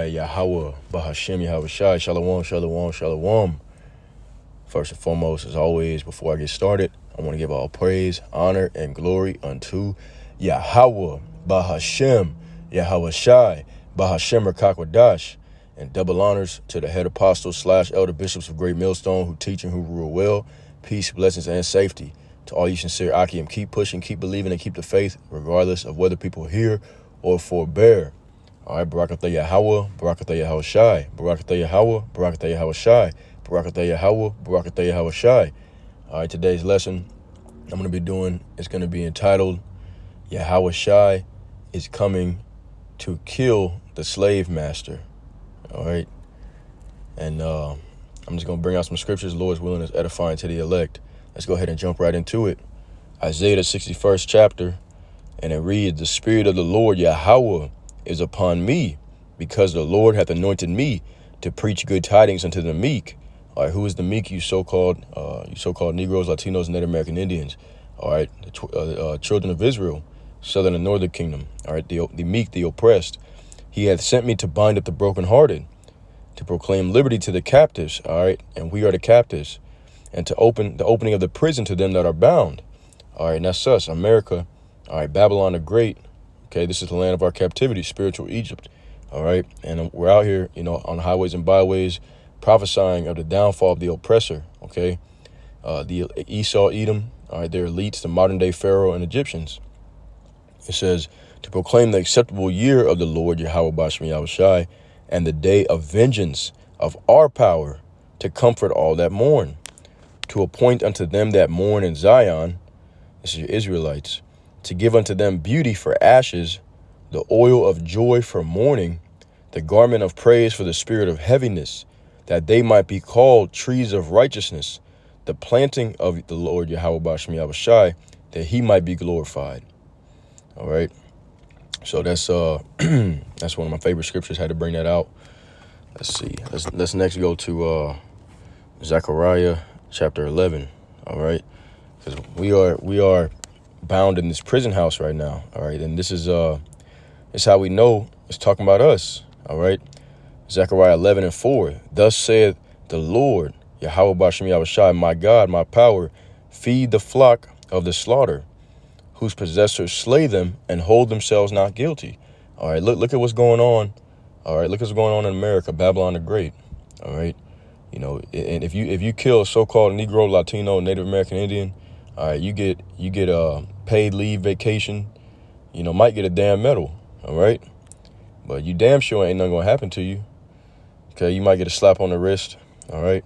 Shai, Yahweh, Bahashem, Yahawashi, Shalom, Shalom, Shalom. First and foremost, as always, before I get started, I want to give all praise, honor, and glory unto Yahweh, Bahashem, Yahawashi, Bahashem Rakakwadash, and double honors to the head apostles / elder bishops of Great Millstone who teach and who rule well, peace, blessings, and safety. To all you sincere Akim, keep pushing, keep believing, and keep the faith, regardless of whether people hear or forbear. All right, Barakatha Yahweh, Barakatha Yahawashi, Barakatha Yahweh, Barakatha Yahawashi, Barakatha Yahweh, Barakatha Yahawashi. All right, today's lesson I'm going to be doing is going to be entitled, Yahawashi is coming to kill the slave master. All right, and I'm just going to bring out some scriptures, Lord's willing, is edifying to the elect. Let's go ahead and jump right into it. Isaiah, the 61st chapter, and it reads, "The Spirit of the Lord Yahweh is upon me, because the Lord hath anointed me to preach good tidings unto the meek." All right, who is the meek? You so-called Negroes, Latinos, Native American Indians. All right, the children of Israel, southern and northern kingdom. All right, the meek, the oppressed. He hath sent me to bind up the brokenhearted, to proclaim liberty to the captives. All right, and we are the captives, and to open the opening of the prison to them that are bound. All right, and that's us, America. All right, Babylon the Great. Okay, this is the land of our captivity, spiritual Egypt. All right, and we're out here, on highways and byways, prophesying of the downfall of the oppressor. Okay, the Esau, Edom. All right, their elites, the modern day Pharaoh and Egyptians. It says to proclaim the acceptable year of the Lord Yahweh Bashem Yahawashi, and the day of vengeance of our power, to comfort all that mourn, to appoint unto them that mourn in Zion. This is your Israelites. To give unto them beauty for ashes, the oil of joy for mourning, the garment of praise for the spirit of heaviness, that they might be called trees of righteousness, the planting of the Lord Yahweh Bashem Yahawashi, that he might be glorified. All right. So that's that's one of my favorite scriptures. Had to bring that out. Let's see. Let's next go to Zechariah chapter 11. All right. Because we are bound in this prison house right now. All right, and this is how we know it's talking about us. All right, Zechariah 11:4. Thus saith the Lord Yahweh Bashem Yahawashi, my God, my power, feed the flock of the slaughter, whose possessors slay them and hold themselves not guilty. All right, look at what's going on. All right, look at what's going on in America, Babylon the Great. All right, and if you kill a so-called Negro, Latino, Native American Indian, all right, you get paid leave, vacation, might get a damn medal, all right? But you damn sure ain't nothing gonna happen to you. Okay, you might get a slap on the wrist, all right?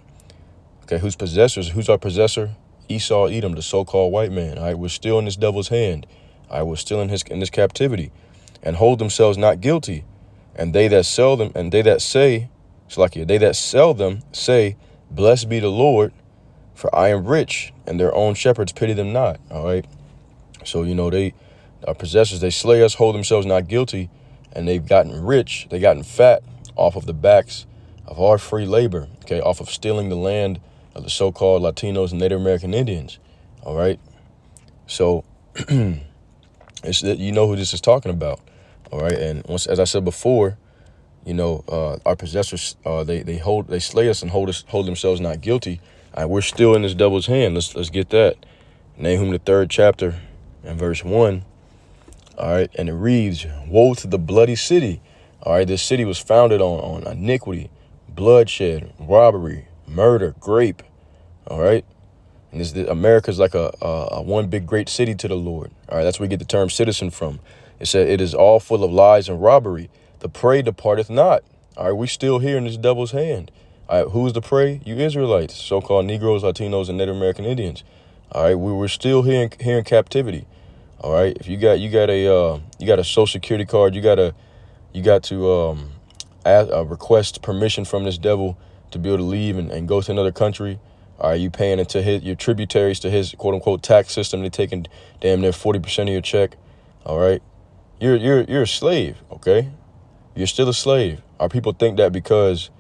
Okay, who's our possessor? Esau, Edom, the so-called white man, all right? We're still in this devil's hand, all right? We're still in this captivity, and hold themselves not guilty. And they that sell them, and they that sell them say, blessed be the Lord, for I am rich, and their own shepherds pity them not. All right. So, our possessors, they slay us, hold themselves not guilty, and they've gotten rich, they gotten fat off of the backs of our free labor, okay, off of stealing the land of the so-called Latinos and Native American Indians. All right. So it's who this is talking about. All right. And as I said before, our possessors, they slay us and hold themselves not guilty. All right, we're still in this devil's hand. Let's get that. Nahum, the 3rd chapter and verse 1. All right, and it reads, woe to the bloody city. All right, this city was founded on iniquity, bloodshed, robbery, murder, grape. All right, and America's like a one big great city to the Lord. All right, that's where we get the term citizen from. It said it is all full of lies and robbery. The prey departeth not. All right, we still here in this devil's hand. All right, who's the prey? You Israelites, so-called Negroes, Latinos, and Native American Indians. All right, we're still here in captivity. All right, if you got a Social Security card, you got to request permission from this devil to be able to leave and go to another country. All right, you paying into your tributaries to his quote unquote tax system. They're taking damn near 40% of your check. All right, you're a slave. Okay, you're still a slave. Our people think that because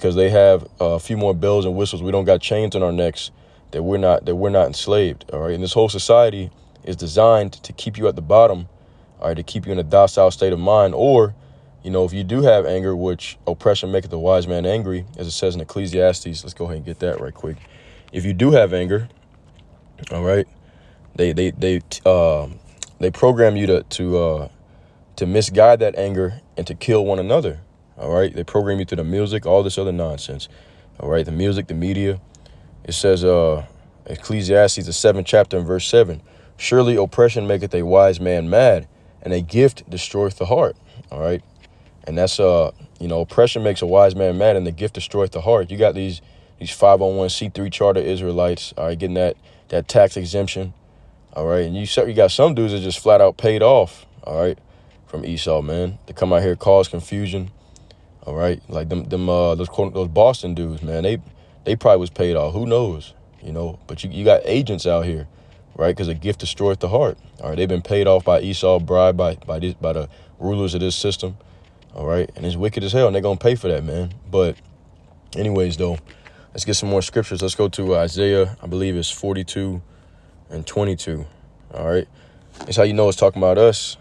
they have a few more bells and whistles, we don't got chains on our necks, that we're not enslaved. All right, and this whole society is designed to keep you at the bottom, all right, to keep you in a docile state of mind, or if you do have anger, which oppression maketh the wise man angry, as it says in Ecclesiastes, let's go ahead and get that right quick. If you do have anger, all right, they program you to misguide that anger and to kill one another. All right, they program you through the music, all this other nonsense. All right, the music, the media. It says, Ecclesiastes, the 7th chapter and verse 7. Surely oppression maketh a wise man mad, and a gift destroyeth the heart. All right. And that's, oppression makes a wise man mad, and the gift destroyeth the heart. You got these 501c3 charter Israelites, all right, getting that tax exemption. All right. And you got some dudes that just flat out paid off. All right. From Esau, man, to come out here, cause confusion. All right. Like those Boston dudes, man, they probably was paid off. Who knows? But you got agents out here, right? Because a gift destroyeth the heart. All right. They've been paid off by Esau, bribed by the rulers of this system. All right. And it's wicked as hell. And they're going to pay for that, man. But anyways, though, let's get some more scriptures. Let's go to Isaiah. I believe it's 42 and 22. All right. That's how you know it's talking about us.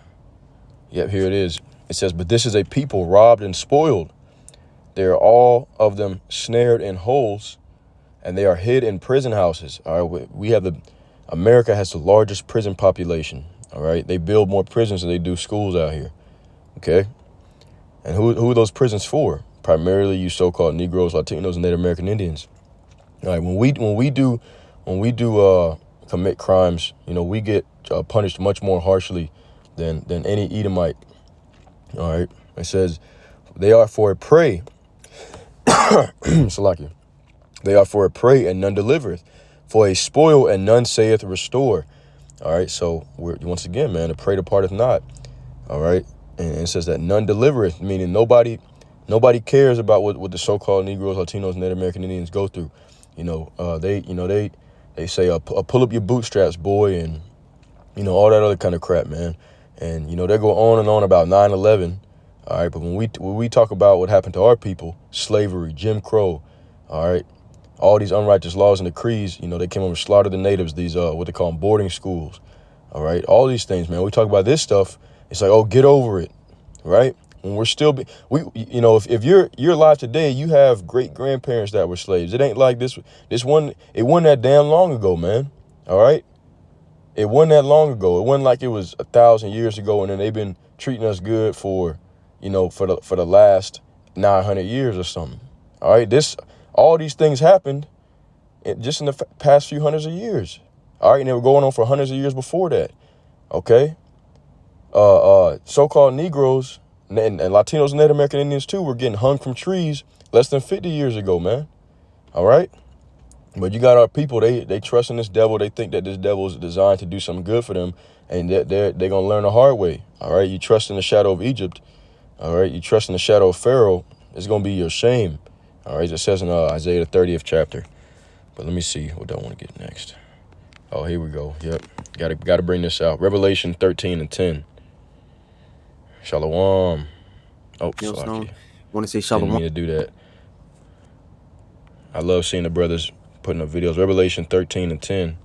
Yep, here it is. It says, but this is a people robbed and spoiled. They are all of them snared in holes, and they are hid in prison houses. All right. America has the largest prison population. All right. They build more prisons than they do schools out here. Okay. And who are those prisons for? Primarily you so-called Negroes, Latinos, and Native American Indians. All right, when we do commit crimes, we get punished much more harshly than any Edomite. All right, it says they are for a prey. Salakia. They are for a prey, and none delivereth, for a spoil, and none saith restore. All right, so once again, man, the prey departeth not. All right. And it says that none delivereth, meaning nobody cares about what the so-called Negroes, Latinos, Native American Indians go through. They say, pull up your bootstraps, boy, and, all that other kind of crap, man. And, they go on and on about 9/11. All right. But when we talk about what happened to our people, slavery, Jim Crow, all right, all these unrighteous laws and decrees, they came over and slaughtered the natives, these, what they call them, boarding schools. All right. All these things, man. We talk about this stuff. It's like, oh, get over it, right? When we're still, if you're alive today, you have great grandparents that were slaves. It ain't like this one. It wasn't that damn long ago, man. All right, it wasn't that long ago. It wasn't like it was 1,000 years ago, and then they've been treating us good for the last 900 years or something. All right, all these things happened just in the past few hundreds of years. All right, and they were going on for hundreds of years before that. Okay. So-called Negroes and Latinos and Native American Indians too were getting hung from trees less than 50 years ago, man. All right. But you got our people, they trust in this devil. They think that this devil is designed to do something good for them, and they're going to learn the hard way. All right. You trust in the shadow of Egypt. All right. You trust in the shadow of Pharaoh. It's going to be your shame. All right. It says in Isaiah, the 30th chapter. But let me see what I want to get next. Oh, here we go. Yep. Got to bring this out. Revelation 13 and 10. Shalom. Oh, sorry. Want to say shalom? Didn't mean to do that. I love seeing the brothers putting up videos. Revelation 13 and 10.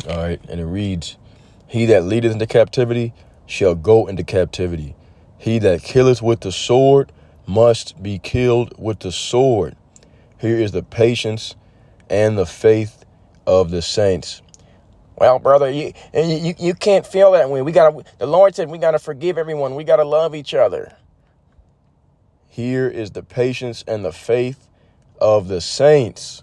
All right, and it reads, he that leadeth into captivity shall go into captivity. He that killeth with the sword must be killed with the sword. Here is the patience and the faith of the saints. Well, brother, you can't feel that way. The Lord said we gotta forgive everyone. We gotta love each other. Here is the patience and the faith of the saints.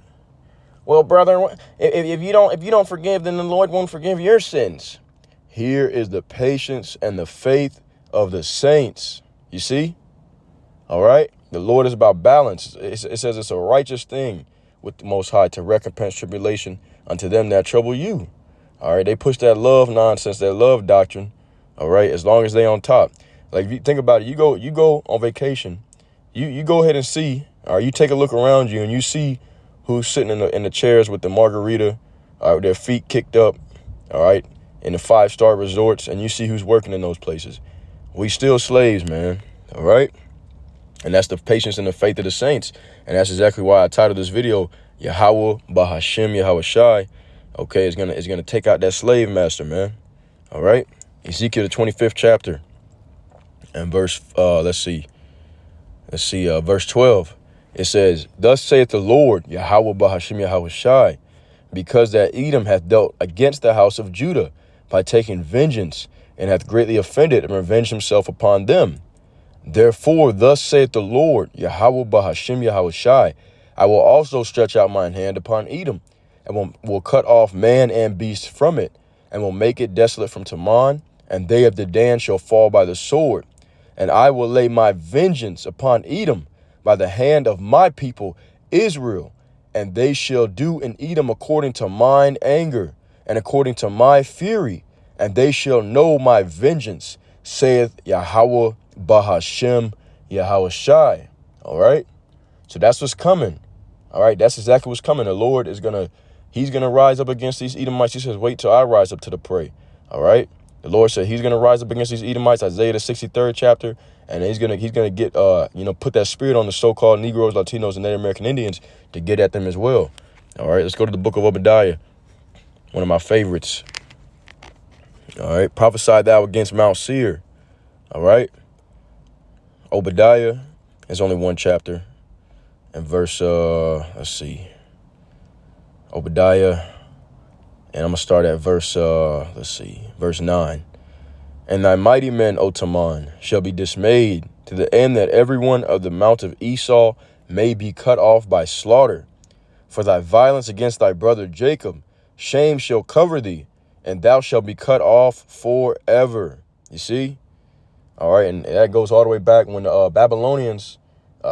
Well, brother, if you don't forgive, then the Lord won't forgive your sins. Here is the patience and the faith of the saints. You see? All right. The Lord is about balance. It says it's a righteous thing with the Most High to recompense tribulation unto them that trouble you. All right, they push that love nonsense, that love doctrine. All right, as long as they on top. Like, if you think about it, you go on vacation, you go ahead and see, or you take a look around you and you see who's sitting in the chairs with the margarita, their feet kicked up, all right, in the 5-star resorts, and you see who's working in those places. We still slaves, man. All right, and that's the patience and the faith of the saints, and that's exactly why I titled this video Yahweh Bahashem Yahawashi. Okay, it's gonna take out that slave master, man. All right, Ezekiel, the 25th chapter, and verse, verse 12. It says, "Thus saith the Lord, Yahweh Bahashim Yahawashi, because that Edom hath dealt against the house of Judah by taking vengeance, and hath greatly offended and revenged himself upon them. Therefore, thus saith the Lord, Yahweh Bahashim Yahawashi, I will also stretch out mine hand upon Edom, and will cut off man and beast from it, and will make it desolate from Teman, and they of Dedan shall fall by the sword. And I will lay my vengeance upon Edom by the hand of my people Israel, and they shall do in Edom according to mine anger, and according to my fury, and they shall know my vengeance, saith Yahweh Bahashim Yahawashi." All right. So that's what's coming. All right. That's exactly what's coming. The Lord is he's going to rise up against these Edomites. He says, wait till I rise up to the prey. All right. The Lord said he's going to rise up against these Edomites, Isaiah, the 63rd chapter. And he's going to get, put that spirit on the so-called Negroes, Latinos, and Native American Indians to get at them as well. All right. Let's go to the book of Obadiah. One of my favorites. All right. Prophesy thou against Mount Seir. All right. Obadiah is only one chapter. And verse, Obadiah, and I'm going to start at verse, verse 9. "And thy mighty men, O Teman, shall be dismayed, to the end that every one of the mount of Esau may be cut off by slaughter. For thy violence against thy brother Jacob, shame shall cover thee, and thou shalt be cut off forever." You see? All right, and that goes all the way back when the Babylonians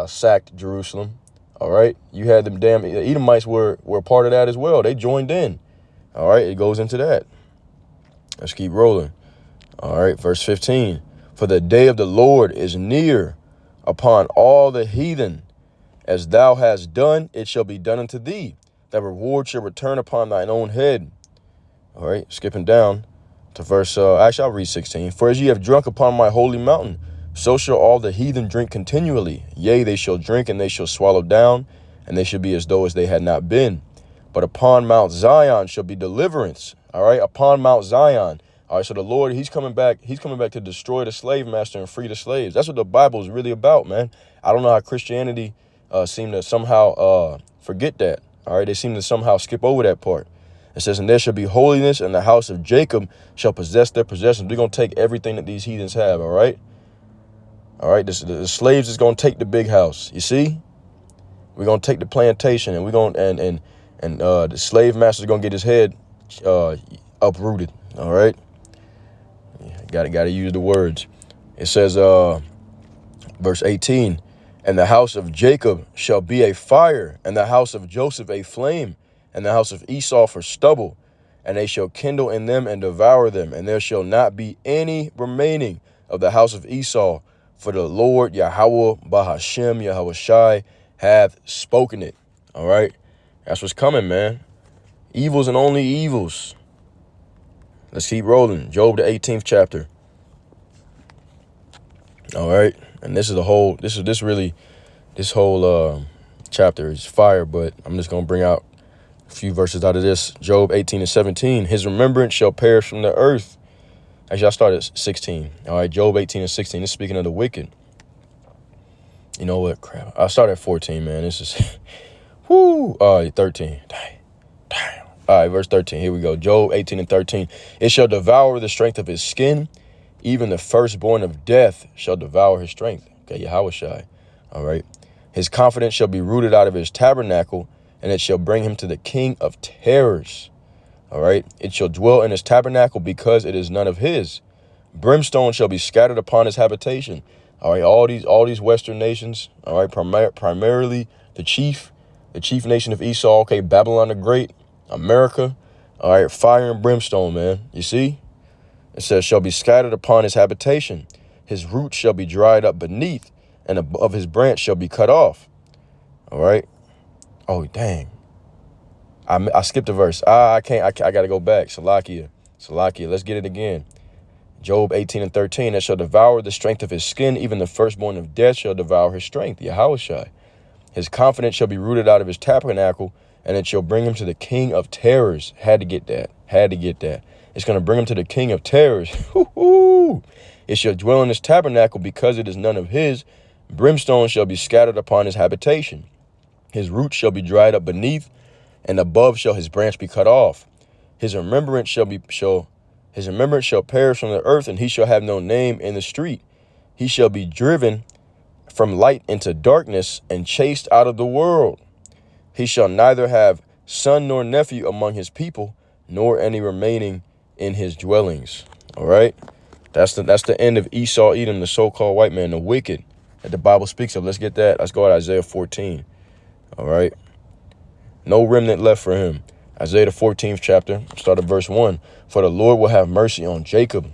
sacked Jerusalem. All right, you had them damn Edomites were a part of that as well. They joined in. All right, it goes into that. Let's keep rolling. All right, verse 15. "For the day of the Lord is near upon all the heathen. As thou hast done, it shall be done unto thee. Thy reward shall return upon thine own head." All right, skipping down to verse, I'll read 16. "For as ye have drunk upon my holy mountain, so shall all the heathen drink continually. Yea, they shall drink, and they shall swallow down, and they shall be as though as they had not been. But upon Mount Zion shall be deliverance." All right, upon Mount Zion. All right, so the Lord, he's coming back to destroy the slave master and free the slaves. That's what the Bible is really about, man. I don't know how Christianity seem to somehow forget that. All right, they seem to somehow skip over that part. It says, "And there shall be holiness, and the house of Jacob shall possess their possessions." We're going to take everything that these heathens have, all right? All right, the slaves is going to take the big house. You see? We're going to take the plantation, and we're going and the slave master is going to get his head uprooted, all right? Got to use the words. It says, verse 18, "And the house of Jacob shall be a fire, and the house of Joseph a flame, and the house of Esau for stubble, and they shall kindle in them and devour them, and there shall not be any remaining of the house of Esau, for the Lord Yahweh Bahashim Yahawashi hath spoken it." All right, that's what's coming, man. Evils and only evils. Let's keep rolling. Job, the 18th chapter. All right, and this whole chapter is fire, but I'm just gonna bring out a few verses out of this. Job 18 and 17. "His remembrance shall perish from the earth." Actually, I started at 16. All right, Job 18 and 16. This is speaking of the wicked. You know what? Crap. I started at 14, man. This is, whoo. 13. Damn. All right, verse 13. Here we go. Job 18 and 13. "It shall devour the strength of his skin. Even the firstborn of death shall devour his strength." Okay, Yahawashi. All right. "His confidence shall be rooted out of his tabernacle, and it shall bring him to the king of terrors." All right. "It shall dwell in his tabernacle because it is none of his. Brimstone shall be scattered upon his habitation." All right. All these Western nations. All right. Primarily the chief nation of Esau. Okay. Babylon the Great, America. All right. Fire and brimstone, man. You see? It says, "Shall be scattered upon his habitation. His roots shall be dried up beneath, and of his branch shall be cut off." All right. Oh, dang. I skipped a verse. I can't. I got to go back. Salakia. Let's get it again. Job 18 and 13. "It shall devour the strength of his skin. Even the firstborn of death shall devour his strength." Yahawashi. "His confidence shall be rooted out of his tabernacle, and it shall bring him to the king of terrors." Had to get that. It's going to bring him to the king of terrors. It shall dwell in his tabernacle because it is none of his. Brimstone shall be scattered upon his habitation. His roots shall be dried up beneath, and above shall his branch be cut off. His remembrance shall perish from the earth, and he shall have no name in the street. He shall be driven from light into darkness and chased out of the world. He shall neither have son nor nephew among his people, nor any remaining in his dwellings. All right. That's the end of Esau, Edom, the so-called white man, the wicked that the Bible speaks of. Let's get that. Let's go to Isaiah 14. All right. No remnant left for him. Isaiah the 14th chapter, start at verse 1. For the Lord will have mercy on Jacob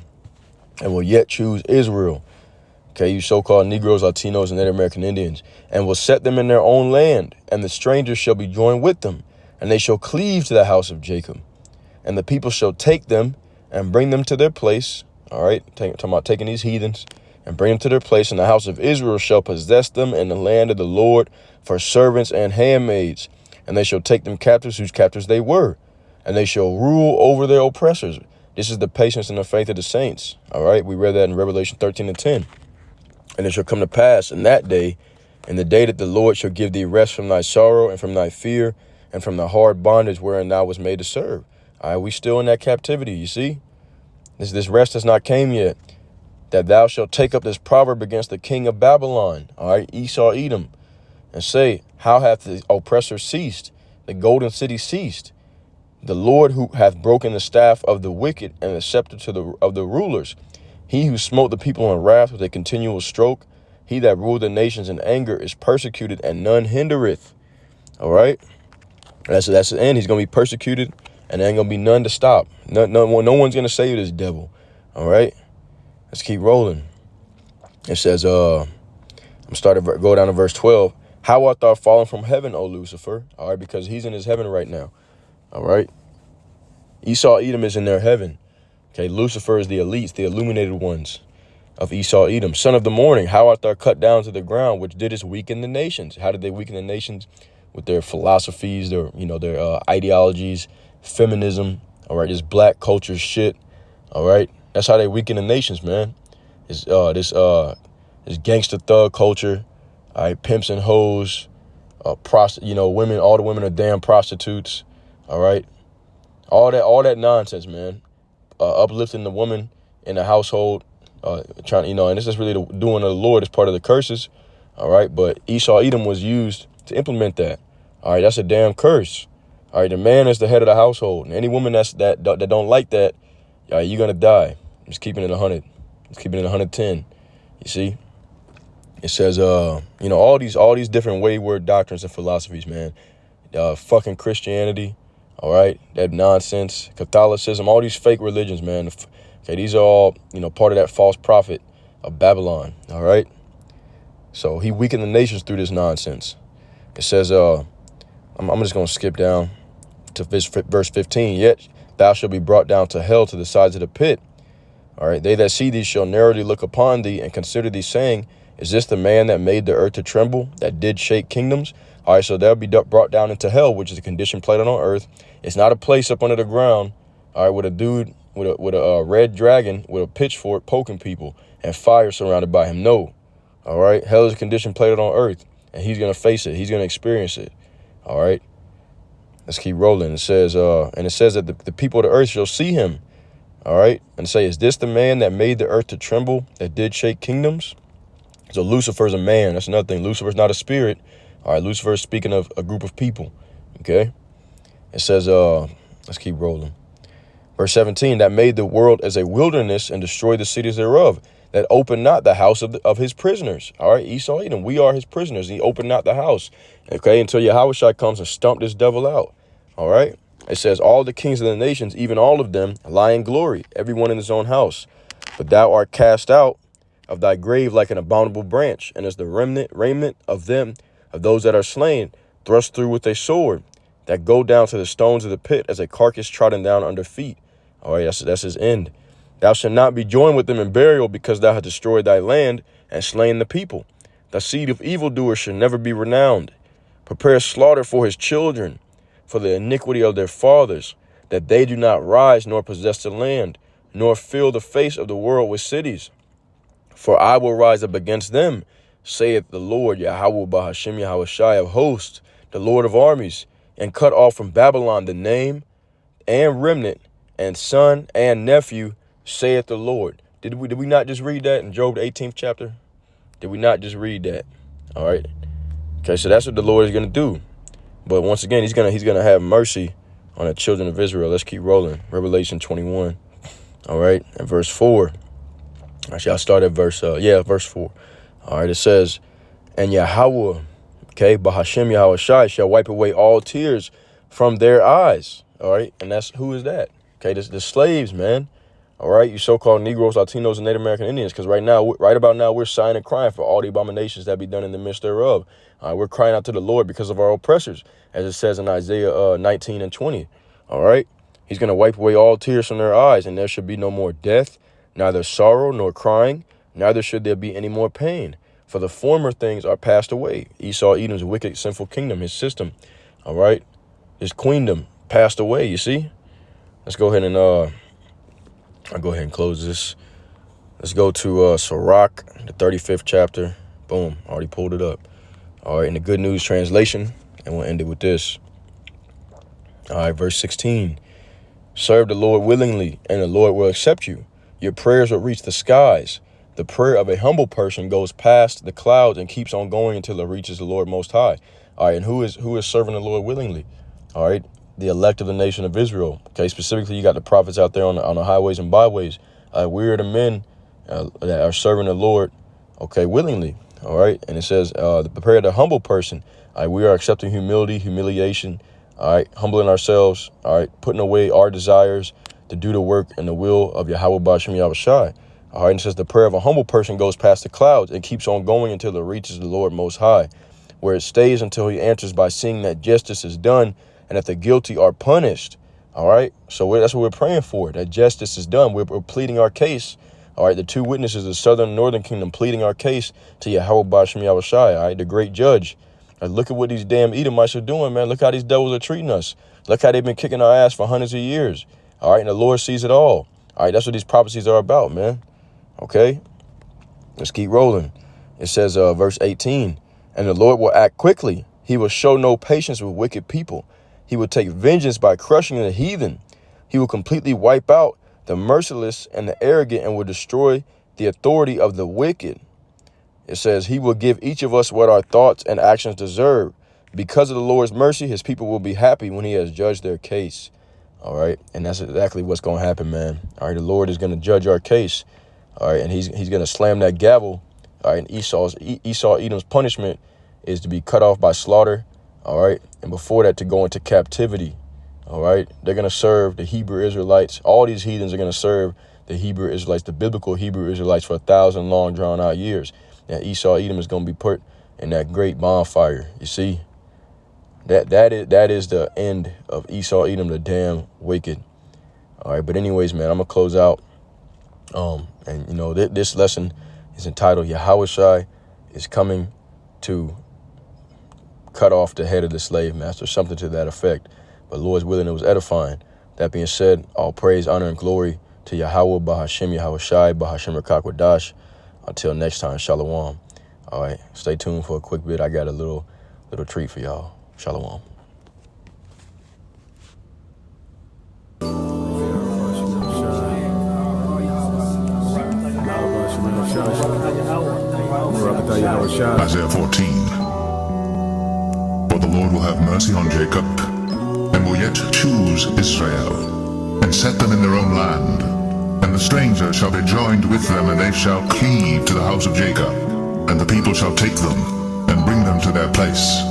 and will yet choose Israel. Okay, you so-called Negroes, Latinos, and Native American Indians, and will set them in their own land, and the strangers shall be joined with them, and they shall cleave to the house of Jacob. And the people shall take them and bring them to their place. All right, talking about taking these heathens and bring them to their place, and the house of Israel shall possess them in the land of the Lord for servants and handmaids. And they shall take them captives whose captives they were, and they shall rule over their oppressors. This is the patience and the faith of the saints. All right, we read that in Revelation 13:10. And it shall come to pass in that day, in the day that the Lord shall give thee rest from thy sorrow and from thy fear and from the hard bondage wherein thou was made to serve. All right, we still in that captivity, you see? This rest has not came yet. That thou shalt take up this proverb against the king of Babylon, all right, Esau, Edom, and say, how hath the oppressor ceased? The golden city ceased. The Lord who hath broken the staff of the wicked and the scepter of the rulers. He who smote the people in wrath with a continual stroke. He that ruled the nations in anger is persecuted, and none hindereth. All right. That's the end. He's going to be persecuted, and there ain't going to be none to stop. No one's going to save this devil. All right. Let's keep rolling. It says, go down to verse 12. How art thou fallen from heaven, O Lucifer? All right, because he's in his heaven right now. All right. Esau, Edom is in their heaven. Okay, Lucifer is the elites, the illuminated ones of Esau, Edom. Son of the morning, how art thou cut down to the ground, which didst weaken the nations? How did they weaken the nations? With their philosophies, their ideologies, feminism. All right, this black culture shit. All right, that's how they weaken the nations, man. This gangster thug culture. All right, pimps and hoes, women. All the women are damn prostitutes. All right, all that nonsense, man. Uplifting the woman in the household, and this is really doing the Lord as part of the curses. All right, but Esau, Edom was used to implement that. All right, that's a damn curse. All right, the man is the head of the household, and any woman that don't like that, you're gonna die. Just keeping it 100. Just keeping it 110. You see, it says, all these different wayward doctrines and philosophies, man. Fucking Christianity. All right, that nonsense, Catholicism, all these fake religions, man. Okay, these are all, part of that false prophet of Babylon. All right. So he weakened the nations through this nonsense. It says, I'm just going to skip down to verse 15. Yet thou shalt be brought down to hell, to the sides of the pit. All right. They that see thee shall narrowly look upon thee and consider thee, saying, is this the man that made the earth to tremble, that did shake kingdoms? All right. So they'll be brought down into hell, which is a condition placed on earth. It's not a place up under the ground. All right. With a dude with a red dragon with a pitchfork poking people and fire surrounded by him. No. All right. Hell is a condition placed on earth, and he's going to face it. He's going to experience it. All right. Let's keep rolling. It says, that the people of the earth shall see him. All right. And say, is this the man that made the earth to tremble, that did shake kingdoms? So Lucifer's a man. That's another thing. Lucifer's not a spirit. All right. Lucifer is speaking of a group of people. Okay. It says, let's keep rolling. Verse 17, that made the world as a wilderness and destroyed the cities thereof, that opened not the house of his prisoners. All right, Esau, Edom, we are his prisoners. He opened not the house. Okay, until Yahawashi comes and stomp this devil out. All right. It says, all the kings of the nations, even all of them, lie in glory, everyone in his own house. But thou art cast out of thy grave like an abominable branch, and as the raiment of those that are slain, thrust through with a sword, that go down to the stones of the pit as a carcass trodden down under feet. All right, that's his end. Thou shalt not be joined with them in burial, because thou hast destroyed thy land and slain the people. The seed of evildoers shall never be renowned. Prepare slaughter for his children, for the iniquity of their fathers. that they do not rise nor possess the land, nor fill the face of the world with cities. For I will rise up against them, saith the Lord, Yahweh Bahashem Yahawashi of hosts, the Lord of armies, and cut off from Babylon the name and remnant and son and nephew, saith the Lord. Did we not just read that in Job the 18th chapter? Did we not just read that? All right. Okay, so that's what the Lord is going to do. But once again, he's gonna have mercy on the children of Israel. Let's keep rolling. Revelation 21. All right, and verse 4. Actually, I'll start at verse 4. All right, it says, and Yahweh, okay, Bahashem Yahawashi shall wipe away all tears from their eyes. All right, and that's, who is that? Okay, this the slaves, man. All right, you so-called Negroes, Latinos, and Native American Indians, because right about now, we're sighing and crying for all the abominations that be done in the midst thereof. We're crying out to the Lord because of our oppressors, as it says in Isaiah 19 and 20. All right, he's going to wipe away all tears from their eyes, and there should be no more death, neither sorrow nor crying, neither should there be any more pain. For the former things are passed away. Esau, Edom's wicked, sinful kingdom, his system, all right, his queendom passed away, you see? Let's go ahead and, I'll go ahead and close this. Let's go to Sirach, the 35th chapter. Boom, already pulled it up. All right, in the Good News translation, and we'll end it with this. All right, verse 16. Serve the Lord willingly, and the Lord will accept you. Your prayers will reach the skies. The prayer of a humble person goes past the clouds and keeps on going until it reaches the Lord Most High. All right, and who is serving the Lord willingly? All right, the elect of the nation of Israel. Okay, specifically, you got the prophets out there on the highways and byways. We are the men that are serving the Lord, okay, willingly. All right, and it says, prepare the humble person. All right, we are accepting humiliation. All right, humbling ourselves. All right, putting away our desires to do the work and the will of Yahweh Ba'ashem Yahawashi. All right, and it says the prayer of a humble person goes past the clouds and keeps on going until it reaches the Lord Most High, where it stays until he answers by seeing that justice is done and that the guilty are punished. All right, so that's what we're praying for, that justice is done. We're pleading our case. All right, the two witnesses, the southern and northern kingdom, pleading our case to Yahweh Ba'ashem Yahawashi, all right, the great judge. Look at what these damn Edomites are doing, man. Look how these devils are treating us. Look how they've been kicking our ass for hundreds of years. All right, and the Lord sees it all. All right, that's what these prophecies are about, man. Okay, let's keep rolling. It says, verse 18, and the Lord will act quickly. He will show no patience with wicked people. He will take vengeance by crushing the heathen. He will completely wipe out the merciless and the arrogant and will destroy the authority of the wicked. It says he will give each of us what our thoughts and actions deserve. Because of the Lord's mercy, his people will be happy when he has judged their case. All right. And that's exactly what's going to happen, man. All right. The Lord is going to judge our case. All right. And he's going to slam that gavel. All right. And Esau, Edom's punishment is to be cut off by slaughter. All right. And before that, to go into captivity. All right. They're going to serve the Hebrew Israelites. All these heathens are going to serve the Hebrew Israelites, the biblical Hebrew Israelites, for 1,000 long drawn out years. And Esau, Edom is going to be put in that great bonfire. You see, that is the end of Esau, Edom, the damn wicked. All right. But anyways, man, I'm going to close out. And, you know, this lesson is entitled Yahawashi is coming to cut off the head of the slave master, something to that effect. But Lord's willing, it was edifying. That being said, all praise, honor, and glory to Yahweh, Bahashem Yahawashi, Bahashem Rakakwadash. Until next time, Shalom. All right, stay tuned for a quick bit. I got a little treat for y'all. Shalom. Isaiah 14. For the Lord will have mercy on Jacob, and will yet choose Israel, and set them in their own land. And the stranger shall be joined with them, and they shall cleave to the house of Jacob. And the people shall take them, and bring them to their place.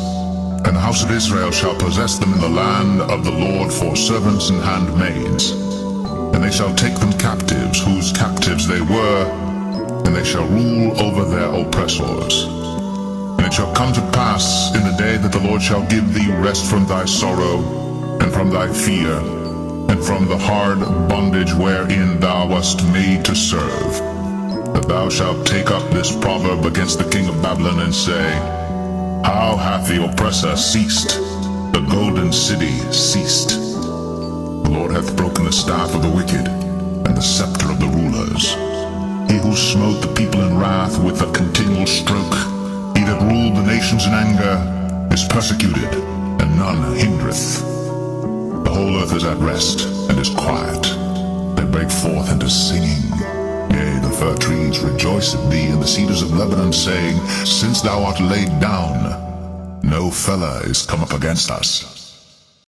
And the house of Israel shall possess them in the land of the Lord for servants and handmaids. And they shall take them captives, whose captives they were, and they shall rule over their oppressors. And it shall come to pass in the day that the Lord shall give thee rest from thy sorrow, and from thy fear, and from the hard bondage wherein thou wast made to serve, that thou shalt take up this proverb against the king of Babylon, and say, How hath the oppressor ceased? The golden city ceased. The Lord hath broken the staff of the wicked, and the scepter of the rulers. He who smote the people in wrath with a continual stroke, he that ruled the nations in anger, is persecuted, and none hindereth. The whole earth is at rest, and is quiet. They break forth into singing. Yea, the fir trees rejoice at thee, and the cedars of Lebanon, saying, Since thou art laid down, no fellow is come up against us.